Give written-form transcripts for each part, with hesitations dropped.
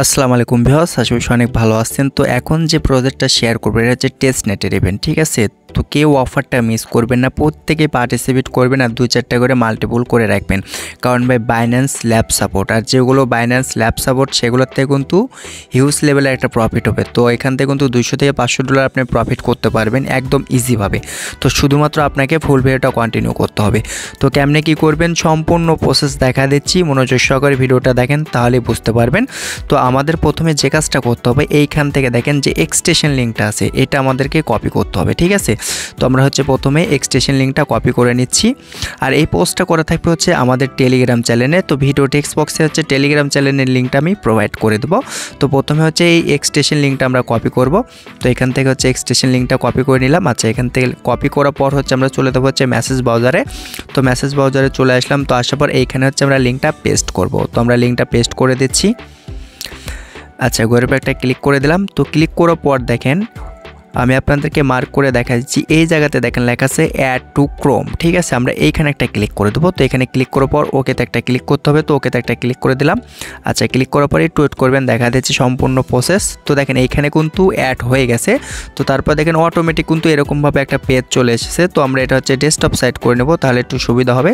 আসসালামু আলাইকুম ভিউয়ার্স, আশা করি অনেক ভালো আছেন। তো এখন যে প্রজেক্টটা শেয়ার করব এটা হচ্ছে টেস্টনেটের ইভেন্ট, ঠিক আছে। তো কেউ অফারটা মিস করবেন না, প্রত্যেকে পার্টিসিপেট করবেন আর 2-4টা করে মাল্টিপল করে রাখবেন, কারণ ভাই বাইন্যান্স ল্যাব সাপোর্ট আর যেগুলো বাইন্যান্স ল্যাব সাপোর্ট সেগুলোতে কিন্তু হিউজ লেভেলের একটা প্রফিট হবে। তো এখান থেকে কিন্তু $200 থেকে $500 আপনি প্রফিট করতে পারবেন একদম ইজিভাবে। তো শুধুমাত্র আপনাকে ফুল ভিডিওটা কন্টিনিউ করতে হবে। তো কেমনে কি করবেন সম্পূর্ণ প্রসেস দেখা দিচ্ছি, মনোযোগ সহকারে ভিডিওটা দেখেন তাহলেই বুঝতে পারবেন। তো আমাদের প্রথমে যে কাজটা করতে হবে, এইখান থেকে দেখেন যে এক্সটেনশন লিঙ্কটা আছে এটা আমাদেরকে কপি করতে হবে, ঠিক আছে। তো আমরা হচ্ছে প্রথমে এক্সটেনশন লিঙ্কটা কপি করে নিচ্ছি আর এই পোস্টটা করা থাকবে হচ্ছে আমাদের টেলিগ্রাম চ্যানেলে। তো ভিডিও টেক্সট বক্সে হচ্ছে টেলিগ্রাম চ্যানেলের লিঙ্কটা আমি প্রোভাইড করে দেবো। তো প্রথমে হচ্ছে এই এক্সটেনশন লিঙ্কটা আমরা কপি করব। তো এখান থেকে হচ্ছে এক্সটেনশন লিঙ্কটা কপি করে নিলাম। আচ্ছা, এখান থেকে কপি করার পর হচ্ছে আমরা চলে যাবো হচ্ছে মেসেজ ব্রাউজারে। তো মেসেজ ব্রাউজারে চলে আসলাম। তো আসার পর এইখানে হচ্ছে আমরা লিঙ্কটা পেস্ট করব। তো আমরা লিঙ্কটা পেস্ট করে দিচ্ছি। আচ্ছা, ঘরের উপর একটা ক্লিক করে দিলাম। তো ক্লিক করার পর দেখেন আমি আপনাদেরকে মার্ক করে দেখা দিচ্ছি, এই জায়গাতে দেখেন লেখা আছে অ্যাড টু ক্রোম, ঠিক আছে। আমরা এইখানে একটা ক্লিক করে দেবো। তো এখানে ক্লিক করার পর ওকেতে একটা ক্লিক করতে হবে। তো ওকেতে একটা ক্লিক করে দিলাম। আচ্ছা, ক্লিক করার পর একটু ওয়েট করবেন, দেখা দিচ্ছি সম্পূর্ণ প্রসেস। তো দেখেন এইখানে কিন্তু অ্যাড হয়ে গেছে। তো তারপর দেখেন অটোমেটিক কিন্তু এরকমভাবে একটা পেজ চলে এসেছে। তো আমরা এটা হচ্ছে ডেস্কটপ সাইট করে নেব, তাহলে একটু সুবিধা হবে।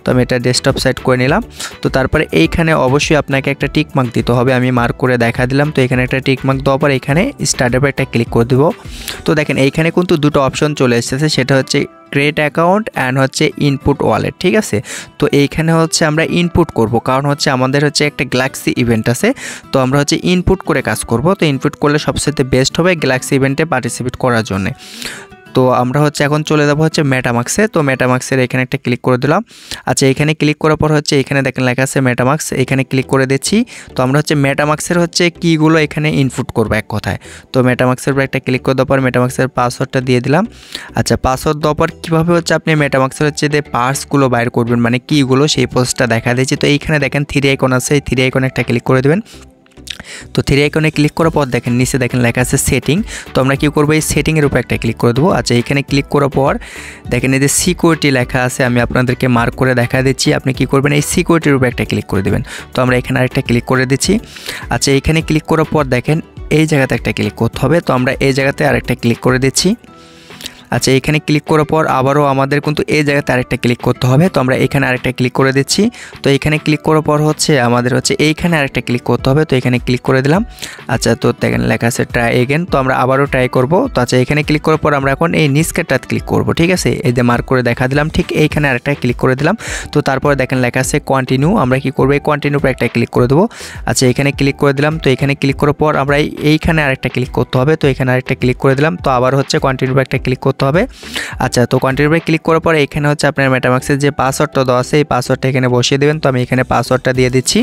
তো আমি এটা ডেস্কটপ সাইট করে নিলাম। তো তারপরে এইখানে অবশ্যই আপনাকে একটা টিক মার্ক দিতে হবে, আমি মার্ক করে দেখা দিলাম। তো এখানে একটা টিক মার্ক দেওয়ার পর এখানে স্টার্টের পর একটা ক্লিক করে দেবো। তো দেখেন এইখানে কিন্তু দুটো অপশন চলে এসেছে, সেটা হচ্ছে ক্রিয়েট অ্যাকাউন্ট অ্যান্ড হচ্ছে ইনপুট ওয়ালেট, ঠিক আছে। তো এইখানে হচ্ছে আমরা ইনপুট করব, কারণ হচ্ছে আমাদের হচ্ছে একটা গ্যালাক্সি ইভেন্ট আছে। তো আমরা হচ্ছে ইনপুট করে কাজ করব। তো ইনপুট করলে সবচেয়ে বেস্ট হবে গ্যালাক্সি ইভেন্টে পার্টিসিপেট করার জন্য। তো আমরা হচ্ছে এখন চলে যাব হচ্ছে মেটামাক্সে। তো মেটামাক্সের এখানে একটা ক্লিক করে দিলাম। আচ্ছা, এখানে ক্লিক করার পর হচ্ছে এখানে দেখেন লেখা আছে মেটামাক্স, এখানে ক্লিক করে দিচ্ছি। তো আমরা হচ্ছে মেটামাক্সের হচ্ছে কীগুলো এখানে ইনপুট করবো এক কথায়। তো মেটামাক্সের উপর একটা ক্লিক করে দেওয়ার পর মেটামাক্সের পাসওয়ার্ডটা দিয়ে দিলাম। আচ্ছা, পাসওয়ার্ড দেওয়ার পর কীভাবে হচ্ছে আপনি মেটামাক্সের হচ্ছে যে পার্টসগুলো বাইর করবেন, মানে কীগুলো, সেই পোস্টটা দেখা দিচ্ছি। তো এইখানে দেখেন 3 আইকন আছে, এই 3 আইকনে একটা ক্লিক করে দেবেন। তো 3 আইকনে ক্লিক করার পর দেখেন নিচে দেখেন লেখা আছে সেটিং। তো আমরা কী করবো, এই সেটিংয়ের উপর একটা ক্লিক করে দেবো। আচ্ছা, এখানে ক্লিক করার পর দেখেন এই যে সিকিউরিটি লেখা আছে, আমি আপনাদেরকে মার্ক করে দেখা দিচ্ছি। আপনি কী করবেন, এই সিকিউরিটির উপর একটা ক্লিক করে দেবেন। তো আমরা এখানে আরেকটা ক্লিক করে দিচ্ছি। আচ্ছা, এখানে ক্লিক করার পর দেখেন এই জায়গাতে একটা ক্লিক করতে হবে। তো আমরা এই জায়গাতে আরেকটা ক্লিক করে দিচ্ছি। আচ্ছা, এখানে ক্লিক করার পর আবারও আমাদের কিন্তু এই জায়গাতে আরেকটা ক্লিক করতে হবে। তো আমরা এখানে আরেকটা ক্লিক করে দিচ্ছি। তো এখানে ক্লিক করার পর হচ্ছে আমাদের হচ্ছে এইখানে আরেকটা ক্লিক করতে হবে। তো এখানে ক্লিক করে দিলাম। আচ্ছা, তো দেখেন লেখা আছে ট্রাই এগেন। তো আমরা আবারও ট্রাই করব। তো আচ্ছা, এখানে ক্লিক করার পর আমরা এখন এই নিচকেরটাতে ক্লিক করব, ঠিক আছে। এই যে মার্ক করে দেখা দিলাম, ঠিক এইখানে আরেকটা ক্লিক করে দিলাম। তো তারপরে দেখেন লেখা আছে কন্টিনিউ, আমরা কি করব, এই কন্টিনিউ উপর একটা ক্লিক করে দেবো। আচ্ছা, এখানে ক্লিক করে দিলাম। তো এখানে ক্লিক করার পর আমরা এইখানে আরেকটা ক্লিক করতে হবে। তো এখানে আরেকটা ক্লিক করে দিলাম। তো আবার হচ্ছে কন্টিনিউ উপর একটা ক্লিক করতে হবে। আচ্ছা, তো কন্টিনিউ উপর ক্লিক করার পরে এখানে হচ্ছে আপনার মেটামাক্সের যে পাসওয়ার্ডটা দেওয়া আছে এই পাসওয়ার্ডটা এখানে বসিয়ে দেবেন। তো আমি এখানে পাসওয়ার্ডটা দিয়ে দিচ্ছি।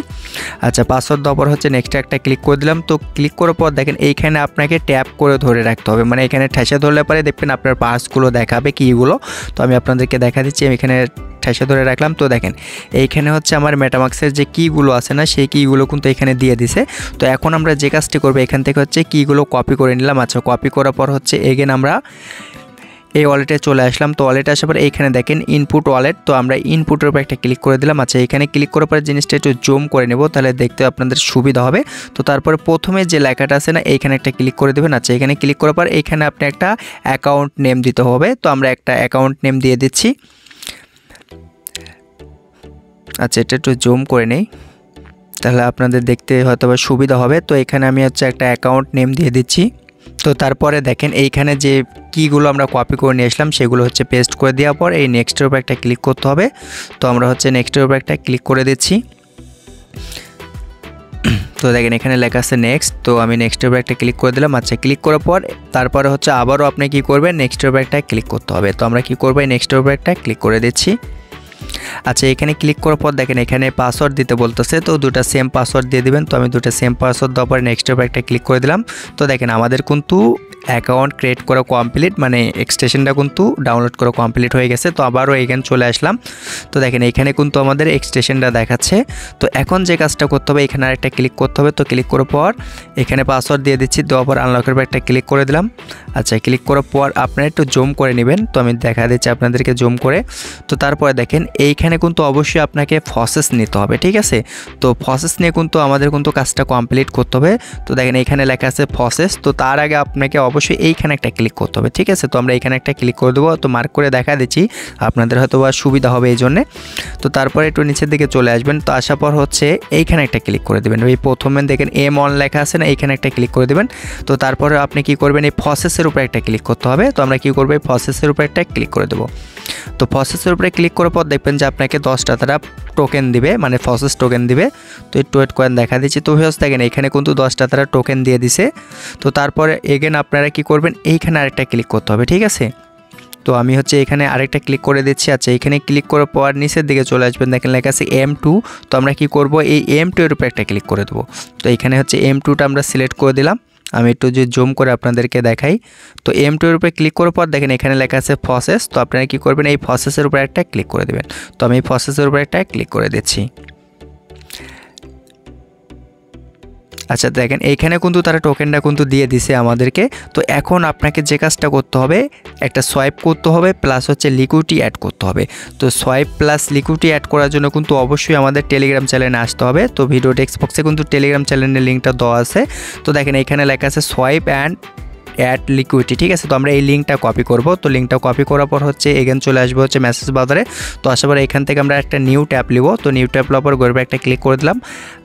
আচ্ছা, পাসওয়ার্ড দেওয়ার পর হচ্ছে নেক্সট একটা ক্লিক করে দিলাম। তো ক্লিক করার পর দেখেন এইখানে আপনাকে ট্যাপ করে ধরে রাখতে হবে, মানে এখানে ঠেসে ধরলে পরে দেখবেন আপনার পাসগুলো দেখাবে কীগুলো। তো আমি আপনাদেরকে দেখা দিচ্ছি, আমি এখানে ঠেসে ধরে রাখলাম। তো দেখেন এইখানে হচ্ছে আমার মেটামাক্সের যে কীগুলো আছে না, সেই কীগুলো কিন্তু এখানে দিয়ে দিছে। তো এখন আমরা যে কাজটি করবো, এখান থেকে হচ্ছে কীগুলো কপি করে নিলাম। আচ্ছা, কপি করার পর হচ্ছে এগেন আমরা এই ওয়ালেটে চলে আসলাম। তো ওয়ালেটে আসার পর এইখানে দেখেন ইনপুট ওয়ালেট। তো আমরা ইনপুটের উপর একটা ক্লিক করে দিলাম। আচ্ছা, এখানে ক্লিক করার পর জিনিসটা একটু জুম করে নেব, তাহলে দেখতে আপনাদের সুবিধা হবে। তো তারপরে প্রথমে যে লেখাটা আছে না, এইখানে একটা ক্লিক করে দেবেন। আচ্ছা, এখানে ক্লিক করার পর এইখানে আপনি একটা অ্যাকাউন্ট নেম দিতে হবে। তো আমরা একটা অ্যাকাউন্ট নেম দিয়ে দিচ্ছি। আচ্ছা, এটা একটু জুম করে নেই, তাহলে আপনাদের দেখতে হয়তো বা সুবিধা হবে। তো এখানে আমি হচ্ছে একটা অ্যাকাউন্ট নেম দিয়ে দিচ্ছি। তো তারপরে দেখেন এইখানে যে কীগুলো আমরা কপি করে নিয়ে আসলাম সেগুলো হচ্ছে পেস্ট করে দেওয়ার পর এই নেক্সটের উপর একটা ক্লিক করতে হবে। তো আমরা হচ্ছে নেক্সটের উপর একটা ক্লিক করে দিচ্ছি। তো দেখেন এখানে লেখা আছে নেক্সট। তো আমি নেক্সটের উপর একটা ক্লিক করে দিলাম। আচ্ছা, ক্লিক করার পর তারপরে হচ্ছে আবারও আপনি কী করবেন, নেক্সটের উপর একটা ক্লিক করতে হবে। তো আমরা কী করবো, নেক্সটের উপর একটা ক্লিক করে দিচ্ছি। আচ্ছা, এখানে ক্লিক করার পর দেখেন এখানে পাসওয়ার্ড দিতে বলতেছে। তো দুটো সেম পাসওয়ার্ড দিয়ে দিবেন। তো আমি দুটো সেম পাসওয়ার্ড দেওয়ার পরে নেক্সটের উপর একটা ক্লিক করে দিলাম। তো দেখেন আমাদের কিন্তু অ্যাকাউন্ট ক্রিয়েট করা কমপ্লিট, মানে এক্সটেনশনটা কিন্তু ডাউনলোড করা কমপ্লিট হয়ে গেছে। তো আবারও এখানে চলে আসলাম। তো দেখেন এখানে কিন্তু আমাদের এক্সটেনশনটা দেখাচ্ছে। তো এখন যে কাজটা করতে হবে, এখানে আরেকটা ক্লিক করতে হবে। তো ক্লিক করার পর এখানে পাসওয়ার্ড দিয়ে দিচ্ছি, দেওয়ার পর আনলকের পর একটা ক্লিক করে দিলাম। আচ্ছা, ক্লিক করার পর আপনারা একটু জুম করে নেবেন। তো আমি দেখা দিচ্ছি আপনাদেরকে জুম করে। তো তারপরে দেখেন এইখানে কিন্তু অবশ্যই আপনাকে প্রসেস নিতে হবে, ঠিক আছে। তো প্রসেস নিয়ে কিন্তু আমাদের কিন্তু কাজটা কমপ্লিট করতে হবে। তো দেখেন এখানে লেখা আছে প্রসেস। তো তার আগে আপনাকে অবশ্যই এইখানে একটা ক্লিক করতে হবে, ঠিক আছে। তো আমরা এখানে একটা ক্লিক করে দেবো। তো মার্ক করে দেখা দিচ্ছি, আপনাদের হয়তো বা সুবিধা হবে এই জন্যে। তো তারপরে একটু নিচের দিকে চলে আসবেন। তো আসার পর হচ্ছে এইখানে একটা ক্লিক করে দেবেন। এই প্রথমে দেখেন M1 লেখা আছে না, এইখানে একটা ক্লিক করে দেবেন। তো তারপরে আপনি কি করবেন, এই প্রসেসের উপরে একটা ক্লিক করতে হবে। তো আমরা কি করবো, এই প্রসেসের উপরে একটা ক্লিক করে দেবো। তো প্রসেসের উপরে ক্লিক করার পর দেখবেন যে আপনাকে 10টা তারা টোকেন দিবে, মানে প্রসেস টোকেন দিবে। তো একটু ওয়েট করেন, দেখা দিচ্ছি। তো ভিউয়ার্স দেখেন এখানে কিন্তু 10টা তারা টোকেন দিয়ে দিছে। তো তারপরে এগেন আপনারা কি করবেন, এইখানে আরেকটা ক্লিক করতে হবে, ঠিক আছে। তো আমি হচ্ছে এখানে আরেকটা ক্লিক করে দিচ্ছি। আচ্ছা, এখানে ক্লিক করার পর নিচের দিকে চলে আসবেন, দেখেন লেখা আছে M2। তো আমরা কি করব, এই M2 এর উপরে একটা ক্লিক করে দেবো। তো এখানে হচ্ছে M2টা আমরা সিলেক্ট করে দিলাম। আমি একটু যে জুম করে আপনাদেরকে দেখাই। তো M2 এর উপরে ক্লিক করার পর দেখেন এখানে লেখা আছে প্রসেস। তো আপনারা কি করবেন, এই প্রসেসের উপরে একটা ক্লিক করে দেবেন। তো আমি এই প্রসেসের উপরে একটা ক্লিক করে দিচ্ছি। আচ্ছা, দেখেন এইখানে কিন্তু তারা টোকেনটা কিন্তু দিয়ে দিছে আমাদেরকে। তো এখন আপনাকে যে কাজটা করতে হবে, একটা সোয়াইপ করতে হবে প্লাস হচ্ছে লিকুইডিটি অ্যাড করতে হবে। তো সোয়াইপ প্লাস লিকুইডিটি অ্যাড করার জন্য কিন্তু অবশ্যই আমাদের টেলিগ্রাম চ্যানেলে আসতে হবে। তো ভিডিও টেক্সট বক্সে কিন্তু টেলিগ্রাম চ্যানেলের লিঙ্কটা দেওয়া আছে। তো দেখেন এইখানে লেখা আছে সোয়াইপ অ্যান্ড অ্যাড লিকুইডিটি, ঠিক আছে। তো আমরা এই লিঙ্কটা কপি করব। তো লিঙ্কটা কপি করার পর হচ্ছে এগেন চলে আসবে হচ্ছে মেসেজ বাজারে। তো আসার পর এখান থেকে আমরা একটা নিউ ট্যাব নিব। তো নিউ ট্যাব নেওয়ার পর গড়বে একটা ক্লিক করে দিলাম।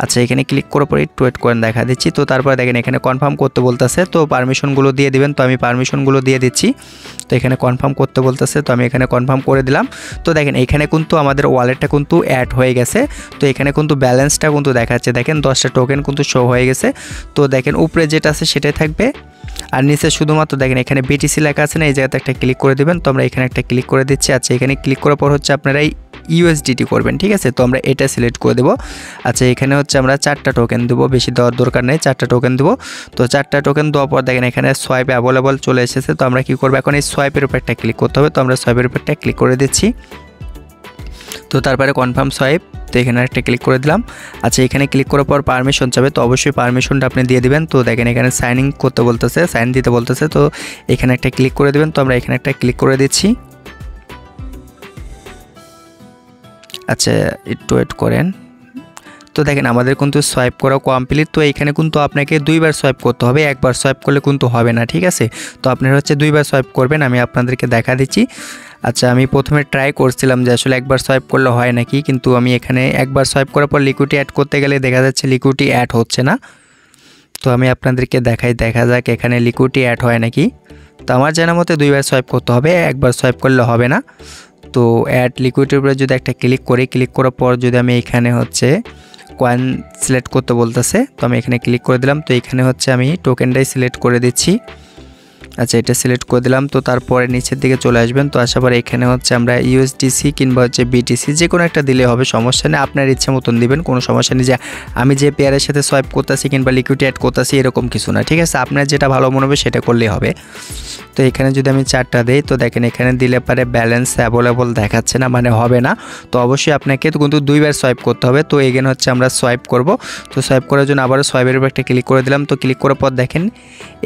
আচ্ছা, এখানে ক্লিক করার পর একটু ওয়েট করেন, দেখা দিচ্ছি। তো তারপর দেখেন এখানে কনফার্ম করতে বলতেছে। তো পারমিশনগুলো দিয়ে দিবেন। তো আমি পারমিশনগুলো দিয়ে দিচ্ছি। তো এখানে কনফার্ম করতে বলতেছে। তো আমি এখানে কনফার্ম করে দিলাম। তো দেখেন এখানে কিন্তু আমাদের ওয়ালেটটা কিন্তু অ্যাড হয়ে গেছে। তো এখানে কিন্তু ব্যালেন্সটা কিন্তু দেখাচ্ছে, দেখেন 10টা টোকেন কিন্তু শো হয়ে গেছে। তো দেখেন উপরে যেটা আছে সেটাই থাকবে, আর নিচে শুধুমাত্র দেখেন এখানে BTC লেখা আছে না, এই জায়গাতে একটা ক্লিক করে দেবেন। তো আমরা এখানে একটা ক্লিক করে দিচ্ছি। আচ্ছা, এখানে ক্লিক করার পর হচ্ছে আপনারা USDT করবেন, ঠিক আছে। তো আমরা এটা সিলেক্ট করে দেবো। আচ্ছা, এখানে হচ্ছে আমরা 4টা টোকেন দেবো, বেশি দেওয়ার দরকার নেই, 4টা টোকেন দেবো। তো 4টা টোকেন দেওয়ার পর দেখেন এখানে সোয়াইপ অ্যাভেলেবল চলে এসেছে। তো আমরা কি করবো, এখন এই সোয়াইপের উপর একটা ক্লিক করতে হবে। তো আমরা সোয়াইপের উপর একটা ক্লিক করে দিচ্ছি। তো তারপরে কনফার্ম সোয়াইপ। তো এখানে একটা ক্লিক করে দিলাম। আচ্ছা, এখানে ক্লিক করার পর পারমিশন চাবে। তো অবশ্যই পারমিশনটা আপনি দিয়ে দিবেন। তো দেখেন এখানে সাইন ইন করতে বলতেছে, সাইন দিতে বলতেছে। তো এখানে একটা ক্লিক করে দিবেন। তো আমরা এখানে একটা ক্লিক করে দিচ্ছি। আচ্ছা, একটু ওয়েট করেন। তো দেখেন আমাদের কিন্তু সোয়াইপ করা কমপ্লিট। তো এখানে কিন্তু আপনাকে 2বার সোয়াইপ করতে হবে, একবার সোয়াইপ করলে কিন্তু হবে না, ঠিক আছে। তো আপনারা হচ্ছে 2বার সোয়াইপ করবেন, আমি আপনাদেরকে দেখা দিচ্ছি। আচ্ছা, আমি প্রথমে ট্রাই করছিলাম যে আসলে একবার সোয়াইপ করলে হয় নাকি, কিন্তু আমি এখানে একবার সোয়াইপ করার পর লিকুইডিটি অ্যাড করতে গেলে দেখা যাচ্ছে লিকুইডিটি অ্যাড হচ্ছে না। তো আমি আপনাদেরকে দেখাই, দেখা যাক এখানে লিকুইডিটি অ্যাড হয় নাকি। তো আমার জানা মতে 2বার সোয়াইপ করতে হবে, একবার সোয়াইপ করলে হবে না। তো অ্যাড লিকুইডিটির উপরে যদি একটা ক্লিক করি, ক্লিক করার পর যদি আমি এখানে হচ্ছে কয়েন সিলেক্ট করতে বলতেছে। তো আমি এখানে ক্লিক করে দিলাম। তো এখানে হচ্ছে আমি টোকেনটাই সিলেক্ট করে দিচ্ছি। আচ্ছা, এটা সিলেক্ট করে দিলাম। তো তারপরে নিচের দিকে চলে আসবেন। তো আসার পর এখানে হচ্ছে আমরা USDC কিংবা হচ্ছে BTC যে কোনো একটা দিলে হবে, সমস্যা নেই, আপনার ইচ্ছে মতন দিবেন, কোনো সমস্যা নেই। যে আমি যে পেয়ারের সাথে সোয়াইপ করতেছি কিংবা লিকুইডিটি অ্যাড করতেছি এরকম কিছু না, ঠিক আছে। আপনার যেটা ভালো মনে হবে সেটা করলেই হবে। তো এখানে যদি আমি 4টা দিই, তো দেখেন এখানে দিলে পারে ব্যালেন্স অ্যাভেলেবল দেখাচ্ছে না, মানে হবে না। তো অবশ্যই আপনাকে তো কিন্তু 2বার সোয়াইপ করতে হবে। তো এগেন হচ্ছে আমরা সোয়াইপ করব। তো সোয়াইপ করার জন্য আবারও সোয়াইপের উপর একটা ক্লিক করে দিলাম। তো ক্লিক করার পর দেখেন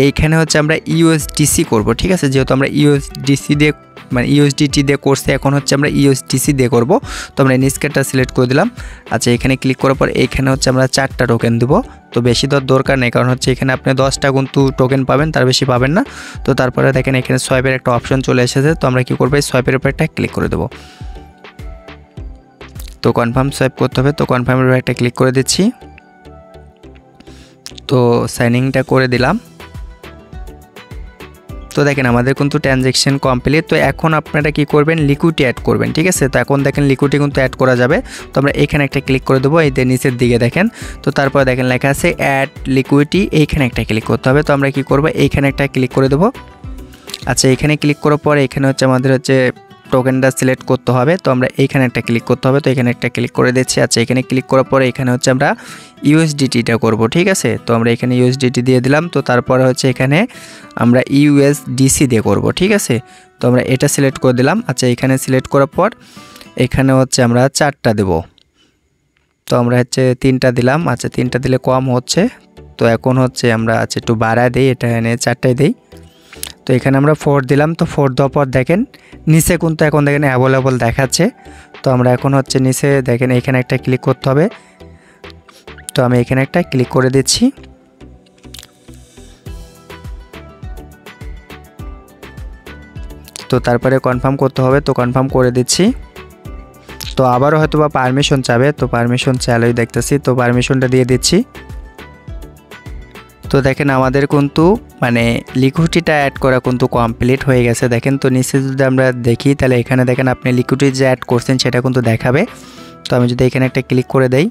এইখানে হচ্ছে আমরা USDC করব, ঠিক আছে। যেহেতু আমরা USDC দিয়ে মানে USDT দিয়ে করছি, এখন হচ্ছে আমরা USDC দিয়ে করব। তো আমরা নিচকেরটা সিলেক্ট করে দিলাম। আচ্ছা, এখানে ক্লিক করার পর এখানে হচ্ছে আমরা 4টা টোকেন দেবো। তো বেশি দেওয়ার দরকার নেই, কারণ হচ্ছে এখানে আপনি 10টা কিন্তু টোকেন পাবেন, তার বেশি পাবেন না। তো তারপরে দেখেন এখানে সোয়াইপের একটা অপশন চলে এসেছে। তো আমরা কি করবো, সোয়াইপের উপর একটা ক্লিক করে দেবো। তো কনফার্ম সোয়াইপ করতে হবে। তো কনফার্মের উপর একটা ক্লিক করে দিচ্ছি। তো সাইনিংটা করে দিলাম। তো দেখেন আমাদের কিন্তু ট্রানজ্যাকশন কমপ্লিট। তো এখন আপনারা কি করবেন, লিকুইডিটি অ্যাড করবেন, ঠিক আছে। তো এখন দেখেন লিকুইডিটি কিন্তু অ্যাড করা যাবে। তো আমরা এখানে একটা ক্লিক করে দেবো, এই যে নিচের দিকে দেখেন। তো তারপর দেখেন লেখা আছে অ্যাড লিকুইডিটি, এইখানে একটা ক্লিক করতে হবে। তো আমরা কি করব, এইখানে একটা ক্লিক করে দেবো। আচ্ছা, এখানে ক্লিক করার পর এখানে হচ্ছে আমাদের হচ্ছে টোকেনটা সিলেক্ট করতে হবে। তো আমরা এইখানে একটা ক্লিক করতে হবে, তো এখানে একটা ক্লিক করে দিচ্ছি। আচ্ছা এখানে ক্লিক করার পরে এখানে হচ্ছে আমরা ইউএসডিটিটা করব, ঠিক আছে। তো আমরা এখানে ইউএসডিটি দিয়ে দিলাম। তো তারপরে হচ্ছে এখানে আমরা ইউএসডিসি দিয়ে করব, ঠিক আছে। তো আমরা এটা সিলেক্ট করে দিলাম। আচ্ছা এখানে সিলেক্ট করার পর এখানে হচ্ছে আমরা 4টা দেব। তো আমরা হচ্ছে 3টা দিলাম। আচ্ছা 3টা দিলে কম হচ্ছে, তো এখন হচ্ছে আমরা আচ্ছা একটু বাড়ায় দিই, এটা এনে 4টাই দিই। তো এখানে আমরা 4 দিলাম। তো 4 দেওয়ার পর দেখেন নিচে কিন্তু এখন দেখেন অ্যাভেলেবল দেখাচ্ছে। তো আমরা এখন হচ্ছে নিচে দেখেন এখানে একটা ক্লিক করতে হবে। তো আমি এখানে একটা ক্লিক করে দিচ্ছি। তো তারপরে কনফার্ম করতে হবে, তো কনফার্ম করে দিচ্ছি। তো আবারও হয়তো বা পারমিশন চাবে, তো পারমিশন চাইলেই দেখতেছি, তো পারমিশনটা দিয়ে দিচ্ছি। তো দেখেন আমাদের কিন্তু মানে লিকুইডিটিটা অ্যাড করা কিন্তু কমপ্লিট হয়ে গেছে। দেখেন তো নিচে যদি আমরা দেখি তাহলে এখানে দেখেন আপনি লিকুইডিটি যে অ্যাড করছেন সেটা কিন্তু দেখাবে। তো আমি যদি এখানে একটা ক্লিক করে দেই,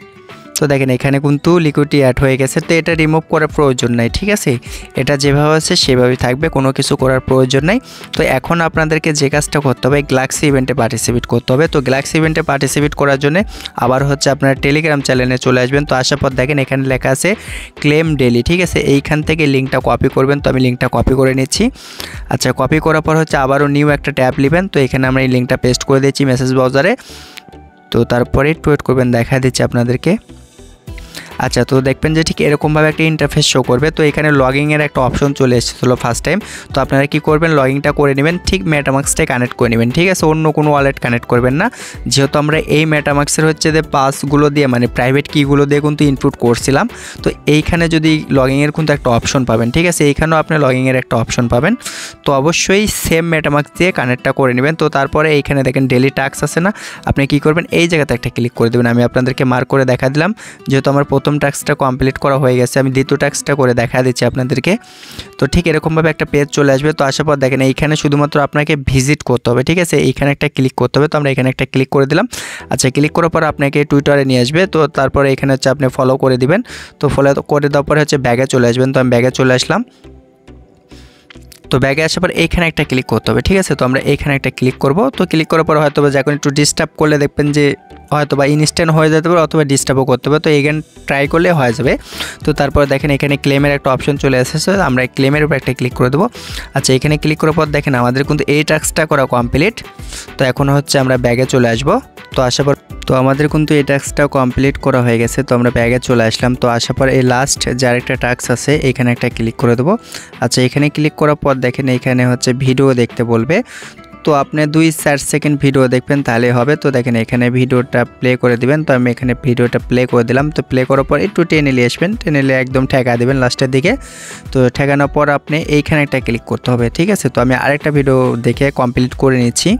তো দেখেন এখানে কিন্তু লিকুইডিটি অ্যাড হয়ে গেছে। তো এটা রিমুভ করার প্রয়োজন নাই, ঠিক আছে। এটা যেভাবে আছে সেভাবেই থাকবে, কোনো কিছু করার প্রয়োজন নাই। তো এখন আপনাদেরকে যে কাজটা করতে হবে গ্যালাক্সি ইভেন্টে পার্টিসিপেট করতে হবে। তো গ্যালাক্সি ইভেন্টে পার্টিসিপেট করার জন্য আবার হচ্ছে আপনার টেলিগ্রাম চ্যানেলে চলে আসবেন। তো আসার পর দেখেন এখানে লেখা আছে ক্লেম ডেলি, ঠিক আছে। এইখান থেকে লিঙ্কটা কপি করবেন। তো আমি লিঙ্কটা কপি করে নিচ্ছি। আচ্ছা কপি করার পর হচ্ছে আবারও নিউ একটা ট্যাব নেবেন। তো এখানে আমরা এই লিঙ্কটা পেস্ট করে দিচ্ছি মেসেজ ব্রাউজারে। তো তারপরে একটু ওয়েট করবেন, দেখা দিচ্ছি আপনাদেরকে। আচ্ছা তো দেখবেন যে ঠিক এরকমভাবে একটা ইন্টারফেস শো করবে। তো এখানে লগইনের একটা অপশন চলে এসেছিলো ফার্স্ট টাইম। তো আপনারা কি করবেন, লগইনটা করে নেবেন, ঠিক মেটামাক্সটাই কানেক্ট করে নেবেন, ঠিক আছে। অন্য কোনো ওয়ালেট কানেক্ট করবেন না, যেহেতু আমরা এই মেটামাক্সের হচ্ছে যে পাসগুলো দিয়ে মানে প্রাইভেট কিগুলো দিয়ে কিন্তু ইনপুট করছিলাম। তো এইখানে যদি লগইনের কিন্তু একটা অপশন পাবেন, ঠিক আছে। এইখানেও আপনি লগইনের একটা অপশন পাবেন। তো অবশ্যই সেম মেটামাক্স দিয়ে কানেক্টটা করে নেবেন। তো তারপরে এইখানে দেখেন ডেলি টাস্ক আছে না, আপনি কি করবেন এই জায়গাতে একটা ক্লিক করে দেবেন। আমি আপনাদেরকে মার্ক করে দেখা দিলাম, যেহেতু আমার প্রথম টাস্কটা কমপ্লিট করা হয়ে গেছে, আমি দ্বিতীয় টাস্কটা করে দেখা দিচ্ছি আপনাদেরকে। তো ঠিক এরকমভাবে একটা পেজ চলে আসবে। তো আসার পর দেখেন এইখানে শুধুমাত্র আপনাকে ভিজিট করতে হবে, ঠিক আছে। এইখানে একটা ক্লিক করতে হবে। তো আমরা এখানে একটা ক্লিক করে দিলাম। আচ্ছা ক্লিক করার পর আপনাকে টুইটারে নিয়ে আসবে। তো তারপরে এখানে হচ্ছে আপনি ফলো করে দিবেন। তো ফলো করে দেওয়ার পরে হচ্ছে ব্যাগে চলে আসবেন। তো আমি ব্যাগে চলে আসলাম। তো ব্যাগে আসার পর এইখানে একটা ক্লিক করতে হবে, ঠিক আছে। তো আমরা এইখানে একটা ক্লিক করব। তো ক্লিক করার পর হয়তো বা যখন একটু ডিস্টার্ব করলে দেখবেন যে হয়তো বা ইনস্ট্যান্ট হয়ে যেতে পারে অথবা ডিস্টার্বও করতে হবে। তো এগেন ট্রাই করলে হয়ে যাবে। তো তারপর দেখেন এখানে ক্লেমের একটা অপশন চলে এসেছে, আমরা ক্লেমের উপর একটা ক্লিক করে দেবো। আচ্ছা এখানে ক্লিক করার পর দেখেন আমাদের কিন্তু এই টাস্কটা করা কমপ্লিট। তো এখন হচ্ছে আমরা ব্যাগে চলে আসবো। তো আসার পর তো আমাদের কিন্তু এই টাস্কটাও কমপ্লিট করা হয়ে গেছে। তো আমরা ব্যাগে চলে আসলাম। তো আসার পর এই লাস্ট যে আরেকটা টাস্ক আছে এখানে একটা ক্লিক করে দেবো। আচ্ছা এখানে ক্লিক করার পর দেখেন এখানে হচ্ছে ভিডিও দেখতে বলবে। তো আপনি 2-4 সেকেন্ড ভিডিও দেখবেন তাহলে হবে। তো দেখেন এখানে ভিডিওটা প্লে করে দিবেন। তো আমি এখানে ভিডিওটা প্লে করে দিলাম। তো প্লে করার পর একটু টেনে নিয়ে আসবেন, টেনে নিয়ে একদম ঠেকা দিবেন লাস্টের দিকে। তো ঠেকানোর পর আপনি এইখানে একটা ক্লিক করতে হবে, ঠিক আছে। তো আমি আরেকটা ভিডিও দেখে কমপ্লিট করে নিচ্ছি।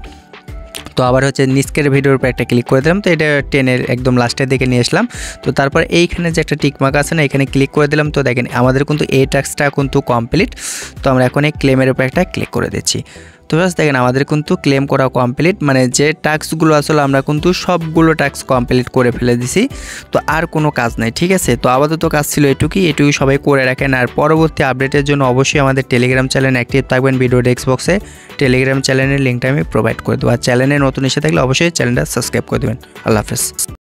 তো আবার হচ্ছে নিচকের ভিডিওর উপর একটা ক্লিক করে দিলাম। তো এটা টেনের একদম লাস্টের দিকে নিয়ে আসলাম। তো তারপর এইখানে যে একটা টিকমার্ক আছে না, এখানে ক্লিক করে দিলাম। তো দেখেন আমাদের কিন্তু এই টাস্কটা কিন্তু কমপ্লিট। তো আমরা এখন এই ক্লেমের উপর একটা ক্লিক করে দিচ্ছি। তো বাস দেখেন আমাদের কিন্তু ক্লেম করা কমপ্লিট, মানে যে টাস্কগুলো আসলে আমরা কিন্তু সবগুলো টাস্ক কমপ্লিট করে ফেলে দিছি। তো আর কোনো কাজ নাই, ঠিক আছে। তো আপাতত কাজ ছিল এটুকুই সবাই করে রাখেন। আর পরবর্তী আপডেটের জন্য অবশ্যই আমাদের টেলিগ্রাম চ্যানেল অ্যাক্টিভ থাকবেন। ভিডিও ডেস্ক বক্সে টেলিগ্রাম চ্যানেলের লিঙ্কটা আমি প্রোভাইড করে দেবো। আর চ্যানেলে নতুন এসে থাকলে অবশ্যই চ্যানেলটা সাবস্ক্রাইব করে দেবেন। আল্লাহ হাফেজ।